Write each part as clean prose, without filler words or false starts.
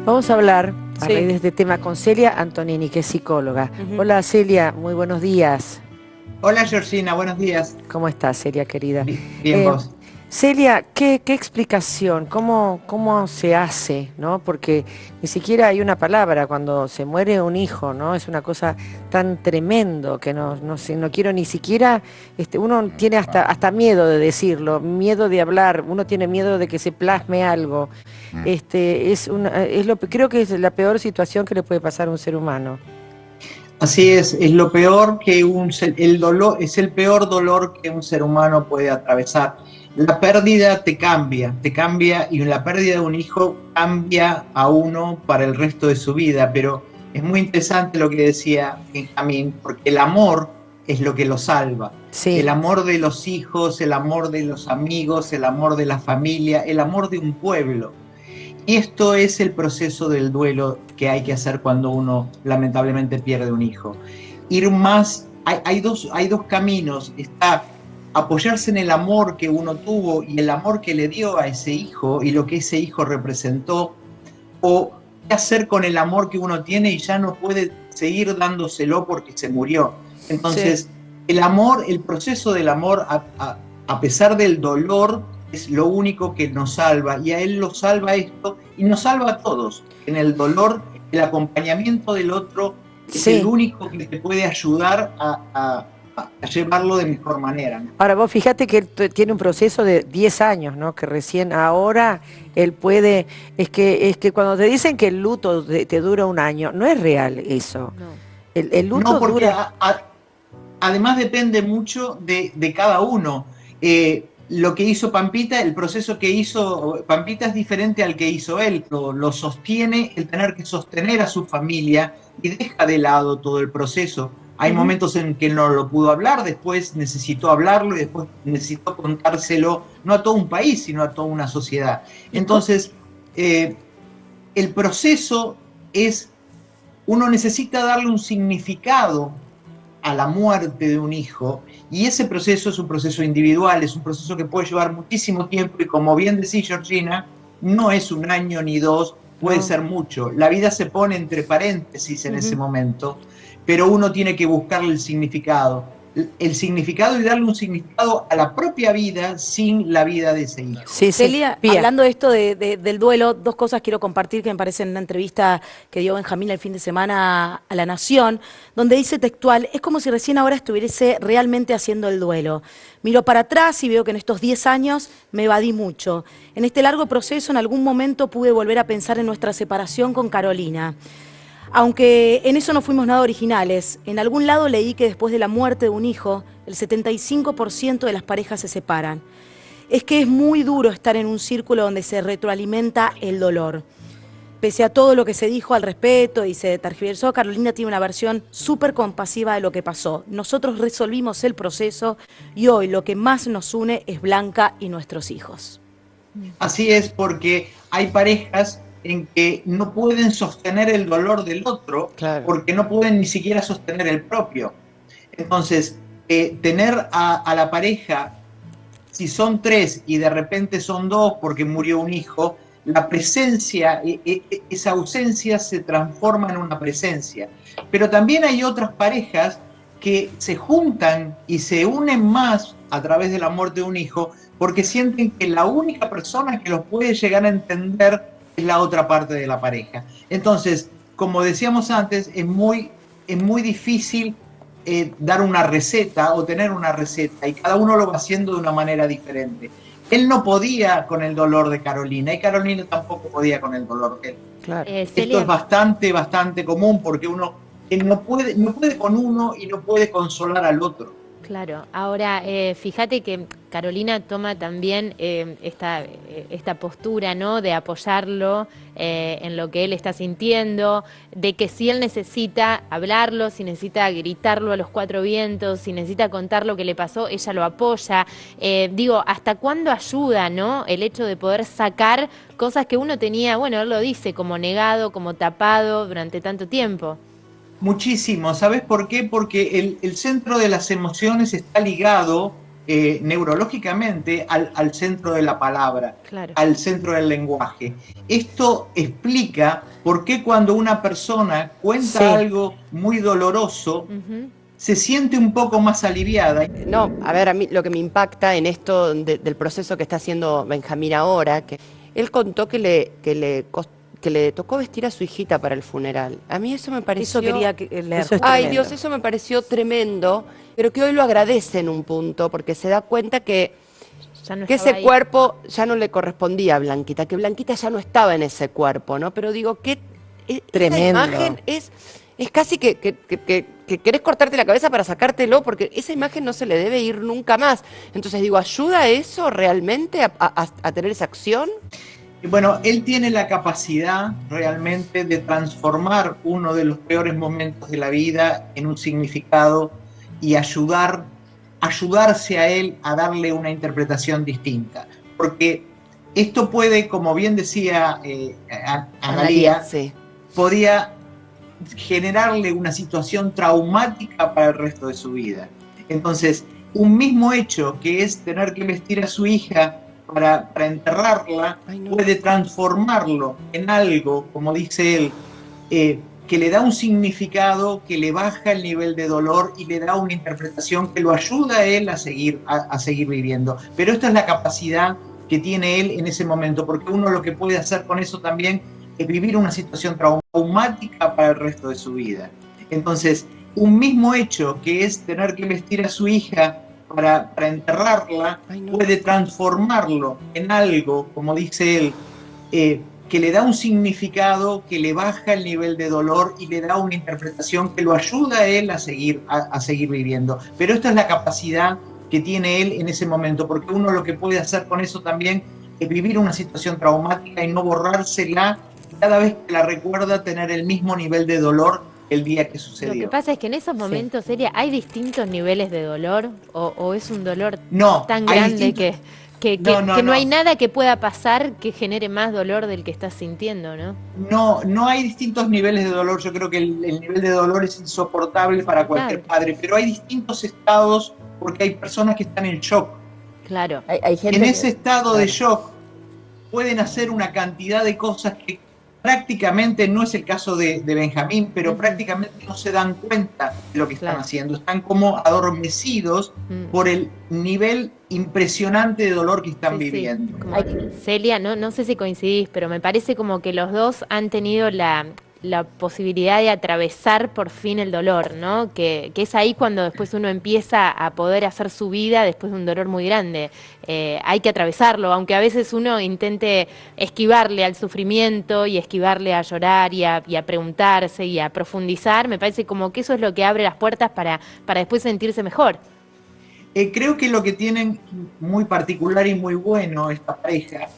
Vamos a hablar a raíz Sí. de este tema con Celia Antonini, que es psicóloga. Ujú. Hola Celia, muy buenos días. Hola Georgina, buenos días. ¿Cómo estás, Celia, querida? Bien Eh, vos. Celia, ¿qué explicación? ¿Cómo se hace? ¿No? Porque ni siquiera hay una palabra cuando se muere un hijo, ¿no? Es una cosa tan tremendo que no sé, no quiero ni siquiera, uno tiene hasta miedo de decirlo, miedo de hablar, uno tiene miedo de que se plasme algo. Creo que es la peor situación que le puede pasar a un ser humano. Así es lo peor que el dolor, es el peor dolor que un ser humano puede atravesar. La pérdida te cambia y la pérdida de un hijo cambia a uno para el resto de su vida, pero es muy interesante lo que decía Benjamín, porque el amor es lo que lo salva. Sí, El amor de los hijos, el amor de los amigos, el amor de la familia, el amor de un pueblo. Esto es el proceso del duelo que hay que hacer cuando uno lamentablemente pierde un hijo. Ir más, hay dos caminos, está apoyarse en el amor que uno tuvo y el amor que le dio a ese hijo y lo que ese hijo representó, o qué hacer con el amor que uno tiene y ya no puede seguir dándoselo porque se murió. Sí. Entonces, el amor, el proceso del amor, a pesar del dolor, es lo único que nos salva, y a él lo salva esto y nos salva a todos. En el dolor, el acompañamiento del otro es el sí. único que te puede ayudar a llevarlo de mejor manera, ¿no? Ahora vos fíjate que él tiene un proceso de 10 años, ¿no? Que recién ahora él puede... Es que cuando te dicen que el luto te dura un año, no es real eso. No. El No, luto porque dura... además depende mucho de cada uno. Lo que hizo Pampita, el proceso que hizo Pampita es diferente al que hizo él. Lo sostiene el tener que sostener a su familia y deja de lado todo el proceso. Hay Ujú. momentos en que no lo pudo hablar, después necesitó hablarlo y después necesitó contárselo, no a todo un país, sino a toda una sociedad. ¿Y Entonces, eh, el proceso es, uno necesita darle un significado a la muerte de un hijo, y ese proceso es un proceso individual, es un proceso que puede llevar muchísimo tiempo y, como bien decís, Georgina, no es un año ni dos, puede No. ser mucho. La vida se pone entre paréntesis en ese Ujú. momento, pero uno tiene que buscarle el significado y darle un significado a la propia vida sin la vida de ese hijo. Sí, sí. Celia, Pía. hablando de esto del duelo, dos cosas quiero compartir que me parecen en una entrevista que dio Benjamín el fin de semana a La Nación, donde dice textual: es como si recién ahora estuviese realmente haciendo el duelo. Miro para atrás y veo que en estos 10 años me evadí mucho. En este largo proceso, en algún momento pude volver a pensar en nuestra separación con Carolina. Aunque en eso no fuimos nada originales, en algún lado leí que después de la muerte de un hijo, el 75% de las parejas se separan. Es que es muy duro estar en un círculo donde se retroalimenta el dolor. Pese a todo lo que se dijo al respecto y se tergiversó, Carolina tiene una versión súper compasiva de lo que pasó. Nosotros resolvimos el proceso y hoy lo que más nos une es Blanca y nuestros hijos. Así es, porque hay parejas en que no pueden sostener el dolor del otro Claro. porque no pueden ni siquiera sostener el propio. Entonces, tener a la pareja, si son tres y de repente son dos porque murió un hijo, la presencia, esa ausencia se transforma en una presencia. Pero también hay otras parejas que se juntan y se unen más a través de la muerte de un hijo porque sienten que la única persona que los puede llegar a entender es la otra parte de la pareja. Entonces, como decíamos antes, es muy difícil dar una receta o tener una receta, y cada uno lo va haciendo de una manera diferente. Él no podía con el dolor de Carolina y Carolina tampoco podía con el dolor de él. Claro. Esto es Celia, bastante común porque uno no puede con uno y no puede consolar al otro. claro, ahora fíjate que Carolina toma también esta postura, ¿no? De apoyarlo en lo que él está sintiendo, de que si él necesita hablarlo, si necesita gritarlo a los cuatro vientos, si necesita contar lo que le pasó, ella lo apoya. Digo, ¿hasta cuándo ayuda, ¿no? El hecho de poder sacar cosas que uno tenía, bueno, él lo dice, como negado, como tapado durante tanto tiempo. Muchísimo. ¿Sabes por qué? Porque el centro de las emociones está ligado neurológicamente al centro de la palabra, Claro. al centro del lenguaje. Esto explica por qué cuando una persona cuenta Sí. algo muy doloroso, Ujú. se siente un poco más aliviada. No, a ver, a mí lo que me impacta en esto del proceso que está haciendo Benjamín ahora, que él contó que le tocó vestir a su hijita para el funeral. A mí eso me pareció... Eso quería leer. Eso es Ay, tremendo. Dios, eso me pareció tremendo, pero que hoy lo agradece en un punto, porque se da cuenta que Ya no ese estaba ahí. cuerpo ya no le correspondía a Blanquita, que Blanquita ya no estaba en ese cuerpo, ¿no? Pero digo, que esa Tremendo. imagen es casi que querés cortarte la cabeza para sacártelo, porque esa imagen no se le debe ir nunca más. Entonces digo, ¿ayuda eso realmente a tener esa acción? Y bueno, él tiene la capacidad realmente de transformar uno de los peores momentos de la vida en un significado y ayudarse a él a darle una interpretación distinta. Porque esto puede, como bien decía Analía, Sí. podía generarle una situación traumática para el resto de su vida. Entonces, un mismo hecho que es tener que vestir a su hija para enterrarla, Ay, no. puede transformarlo en algo, como dice él, que le da un significado, que le baja el nivel de dolor y le da una interpretación que lo ayuda a él a seguir viviendo. Pero esta es la capacidad que tiene él en ese momento, porque uno lo que puede hacer con eso también es vivir una situación traumática para el resto de su vida. Entonces, un mismo hecho que es tener que vestir a su hija para enterrarla, Ay, no. puede transformarlo en algo, como dice él, que le da un significado, que le baja el nivel de dolor y le da una interpretación que lo ayuda a él a seguir viviendo. Pero esta es la capacidad que tiene él en ese momento, porque uno lo que puede hacer con eso también es vivir una situación traumática y no borrársela, cada vez que la recuerda tener el mismo nivel de dolor el día que Lo sucedió. que pasa es que en esos momentos, Celia, ¿hay distintos niveles de dolor o es un dolor No, tan hay grande distintos- que No, no hay no. nada que pueda pasar que genere más dolor del que estás sintiendo, ¿no? No hay distintos niveles de dolor. Yo creo que el nivel de dolor es insoportable para cualquier padre, pero hay distintos estados porque hay personas que están en shock. Claro. Hay gente En que- ese estado de claro. shock pueden hacer una cantidad de cosas que prácticamente, no es el caso de Benjamín, pero Ujú. prácticamente no se dan cuenta de lo que están Claro. haciendo. Están como adormecidos Mm. por el nivel impresionante de dolor que están Sí, sí. viviendo. Como Celia, no sé si coincidís, pero me parece como que los dos han tenido la posibilidad de atravesar por fin el dolor, ¿no? Que es ahí cuando después uno empieza a poder hacer su vida después de un dolor muy grande. Hay que atravesarlo, aunque a veces uno intente esquivarle al sufrimiento y esquivarle a llorar y a preguntarse y a profundizar, me parece como que eso es lo que abre las puertas para después sentirse mejor. Creo que lo que tienen muy particular y muy bueno esta pareja,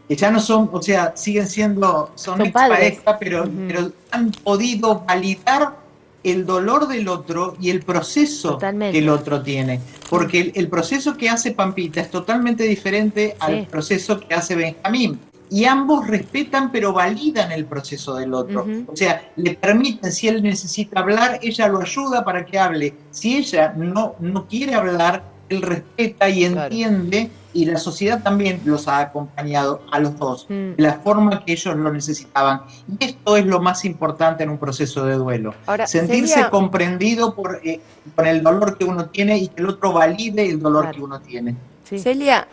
que ya no son, o sea, siguen siendo, son Son padres. expareja, pero han podido validar el dolor del otro y el proceso Totalmente. que el otro tiene. Porque el proceso que hace Pampita es totalmente diferente al Sí. proceso que hace Benjamín. Y ambos respetan pero validan el proceso del otro. Ujú. O sea, le permiten, si él necesita hablar, ella lo ayuda para que hable. Si ella no quiere hablar, él respeta y Claro. entiende, y la sociedad también los ha acompañado a los dos, Mm. de la forma que ellos lo necesitaban. Y esto es lo más importante en un proceso de duelo. Ahora, Sentirse Celia- comprendido con el dolor que uno tiene y que el otro valide el dolor Claro. que uno tiene. Sí. Celia,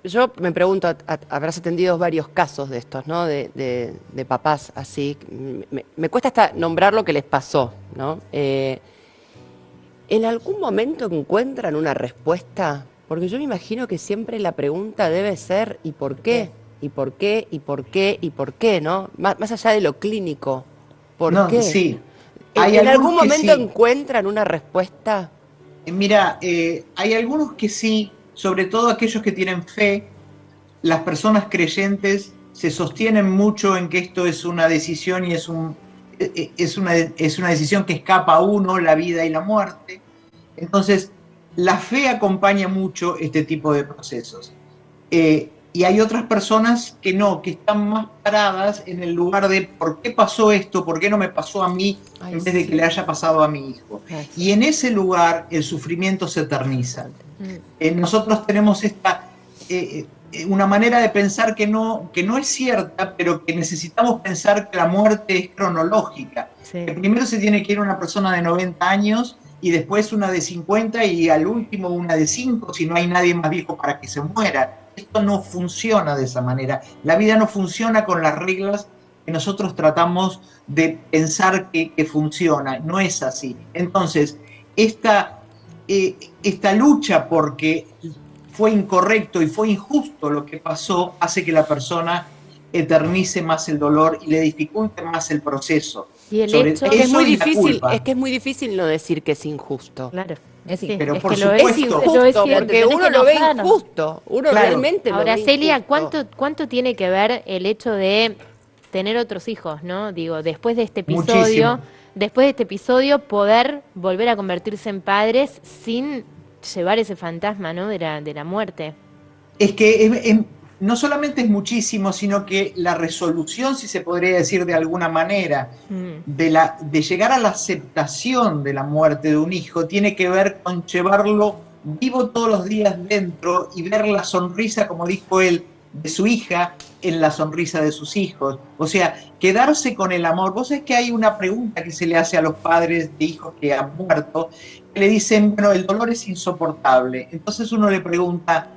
yo me pregunto, habrás atendido varios casos de estos, ¿no? De papás así. Me cuesta hasta nombrar lo que les pasó, ¿no? ¿En algún momento encuentran una respuesta? Porque yo me imagino que siempre la pregunta debe ser ¿y por qué? ¿Y por qué? ¿Y por qué? ¿Y por qué? ¿No? Más allá de lo clínico. ¿Por No, qué? sí. ¿En algún algunos que momento sí. encuentran una respuesta? Mira, hay algunos que sí, sobre todo aquellos que tienen fe. Las personas creyentes se sostienen mucho en que esto es una decisión y es una decisión que escapa a uno, la vida y la muerte. Entonces, la fe acompaña mucho este tipo de procesos. Y hay otras personas que no, que están más paradas en el lugar de ¿por qué pasó esto? ¿Por qué no me pasó a mí Ay, en vez de sí. que le haya pasado a mi hijo? Ay. Y en ese lugar el sufrimiento se eterniza. Nosotros tenemos una manera de pensar que no es cierta, pero que necesitamos pensar que la muerte es cronológica. Sí. Que primero se tiene que ir una persona de 90 años y después una de 50 y al último una de 5 si no hay nadie más viejo para que se muera. Esto no funciona de esa manera. La vida no funciona con las reglas que nosotros tratamos de pensar que funciona. No es así. Entonces, esta lucha porque fue incorrecto y fue injusto lo que pasó hace que la persona eternice más el dolor y le dificulte más el proceso. Y el Sobre hecho- Es que es eso muy y la difícil, culpa. es que es muy difícil no decir que es injusto. Claro. Sí, pero es por que lo es supuesto. injusto. Lo es Justo, cierto, porque tenés uno que lo ve enojarnos. injusto, uno Claro. realmente lo Ahora, ve Celia, injusto. ¿cuánto tiene que ver el hecho de tener otros hijos, ¿no? Digo, después de este Muchísimo. episodio, poder volver a convertirse en padres sin llevar ese fantasma, ¿no? De la muerte. Es que no solamente es muchísimo, sino que la resolución, si se podría decir de alguna manera, de llegar a la aceptación de la muerte de un hijo, tiene que ver con llevarlo vivo todos los días dentro y ver la sonrisa, como dijo él, de su hija en la sonrisa de sus hijos. O sea, quedarse con el amor. Vos sabés que hay una pregunta que se le hace a los padres de hijos que han muerto, que le dicen, bueno, el dolor es insoportable. Entonces uno le pregunta,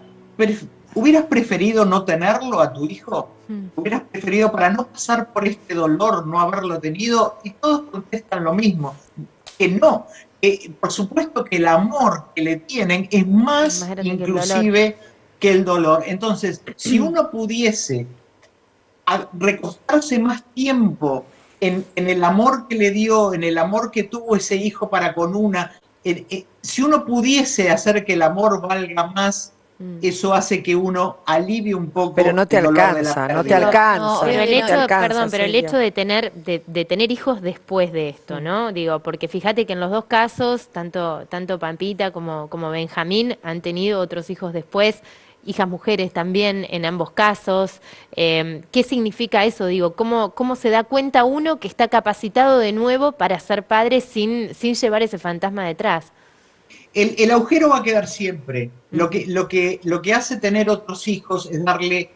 ¿hubieras preferido no tenerlo a tu hijo? ¿Hubieras preferido para no pasar por este dolor, no haberlo tenido? Y todos contestan lo mismo, que no. Por supuesto que el amor que le tienen es más Más grande que el inclusive que el dolor. Entonces, si uno pudiese recostarse más tiempo en el amor que le dio, en el amor que tuvo ese hijo para con una, si uno pudiese hacer que el amor valga más, eso hace que uno alivie un poco Pero no te el dolor de la alcanza, no te pérdida. alcanza. Pero el no te hecho, alcanza, perdón, pero el Celia. hecho de tener hijos después de esto, ¿no? Digo, porque fíjate que en los dos casos, tanto Pampita como Benjamín han tenido otros hijos después, hijas mujeres también en ambos casos. ¿Qué significa eso? Digo, ¿cómo se da cuenta uno que está capacitado de nuevo para ser padre sin llevar ese fantasma detrás? El agujero va a quedar siempre. Lo que hace tener otros hijos es darle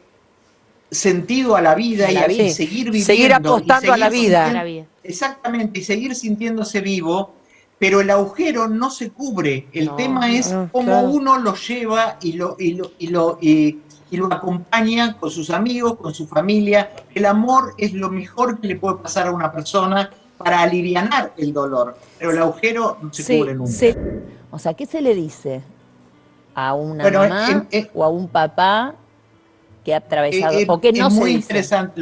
sentido a la vida A la vida. y Sí, seguir viviendo. seguir apostando a la seguir vida. A la vida. Exactamente, y seguir sintiéndose vivo, pero el agujero no se cubre. El No, tema es no, cómo claro. uno lo lleva y lo acompaña con sus amigos, con su familia. El amor es lo mejor que le puede pasar a una persona para alivianar el dolor, pero el agujero no se cubre nunca. O sea, ¿qué se le dice a una Bueno, mamá o a un papá que ha atravesado, o que no es se muy dice? interesante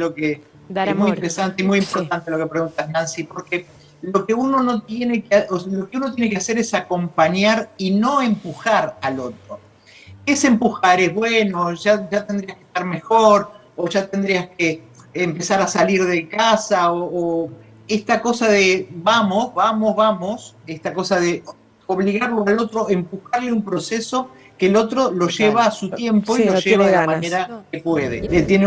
Dar es muy amor. interesante y muy importante lo que preguntas, Nancy, porque lo que uno no tiene lo que uno tiene que hacer es acompañar y no empujar al otro. Es empujar, es bueno, ya tendrías que estar mejor, o ya tendrías que empezar a salir de casa, o esta cosa de vamos, esta cosa de obligarlo al otro, empujarle un proceso que el otro lo lleva a su tiempo Sí, y lo no lleva tiene de la ganas. manera que puede. Tiene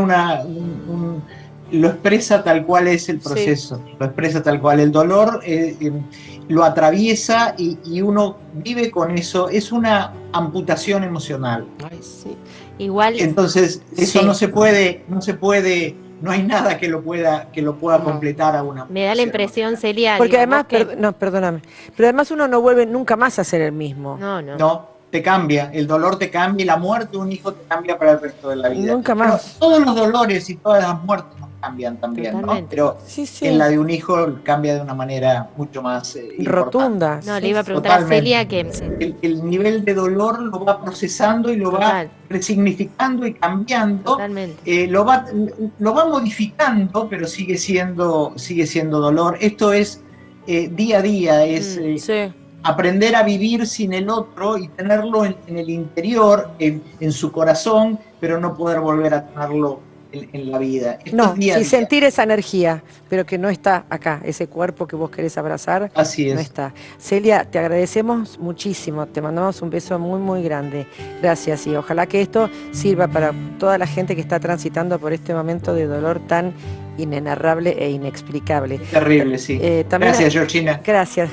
lo expresa tal cual es el proceso, lo expresa tal cual. El dolor lo atraviesa y uno vive con eso. Es una amputación emocional. Ay, sí. Igual, Entonces, eso Sí. no se puede, no hay nada que lo pueda No. completar a una me da la amputación impresión, emocional. Celia, Porque digo, además, vos que... no, perdóname, pero además uno no vuelve nunca más a ser el mismo. No. No, te cambia, el dolor te cambia y la muerte de un hijo te cambia para el resto de la vida. Nunca Pero más. todos los dolores y todas las muertes nos cambian también, ¿no? Totalmente. Pero Sí, sí. en la de un hijo cambia de una manera mucho más importante. Rotunda. No, sí, le iba a sí. preguntar a Totalmente. Celia que... El nivel de dolor lo va procesando y lo Total. va resignificando y cambiando. Totalmente. Lo va modificando, pero sigue siendo dolor. Esto es día a día, es Sí. aprender a vivir sin el otro y tenerlo en el interior, en su corazón, pero no poder volver a tenerlo en la vida. Esto No, es día a sí día. sentir esa energía, pero que no está acá, ese cuerpo que vos querés abrazar, Así es. no está. Celia, te agradecemos muchísimo, te mandamos un beso muy, muy grande. Gracias y ojalá que esto sirva para toda la gente que está transitando por este momento de dolor tan inenarrable e inexplicable. Terrible, sí. También, Gracias, Georgina. gracias.